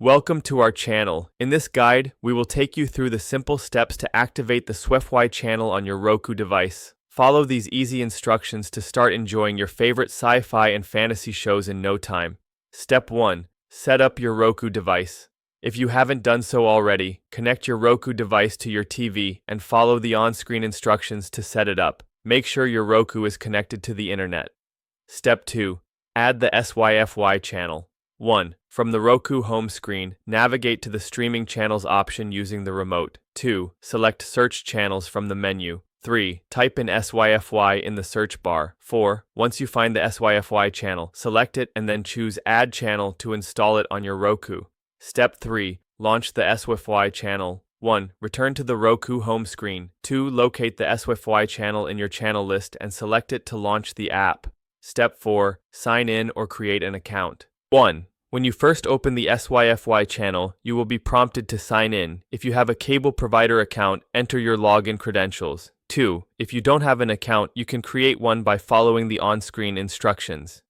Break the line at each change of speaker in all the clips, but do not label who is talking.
Welcome to our channel. In this guide, we will take you through the simple steps to activate the SYFY channel on your Roku device. Follow these easy instructions to start enjoying your favorite sci-fi and fantasy shows in no time. Step 1. Set up your Roku device. If you haven't done so already, connect your Roku device to your TV and follow the on-screen instructions to set it up. Make sure your Roku is connected to the internet. Step 2. Add the SYFY channel. 1. From the Roku home screen, navigate to the Streaming Channels option using the remote. 2. Select Search Channels from the menu. 3. Type in SYFY in the search bar. 4. Once you find the SYFY channel, select it and then choose Add Channel to install it on your Roku. Step 3. Launch the SYFY channel. 1. Return to the Roku home screen. 2. Locate the SYFY channel in your channel list and select it to launch the app. Step 4. Sign in or create an account. 1. When you first open the SYFY channel, you will be prompted to sign in. If you have a cable provider account, enter your login credentials. 2. If you don't have an account, you can create one by following the on-screen instructions.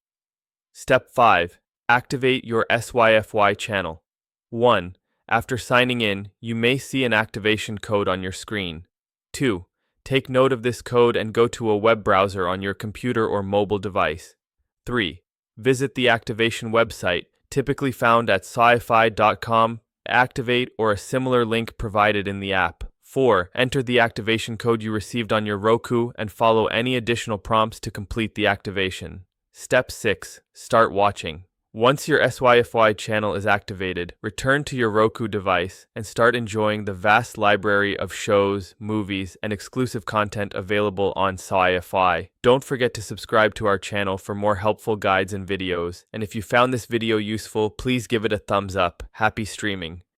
Step 5. Activate your SYFY channel. 1. After signing in, you may see an activation code on your screen. 2. Take note of this code and go to a web browser on your computer or mobile device. 3. Visit the activation website, typically found at sci-fi.com, activate or a similar link provided in the app. 4. Enter the activation code you received on your Roku and follow any additional prompts to complete the activation. Step 6. Start watching. Once your SYFY channel is activated, return to your Roku device and start enjoying the vast library of shows, movies, and exclusive content available on SYFY. Don't forget to subscribe to our channel for more helpful guides and videos, and if you found this video useful, please give it a thumbs up. Happy streaming!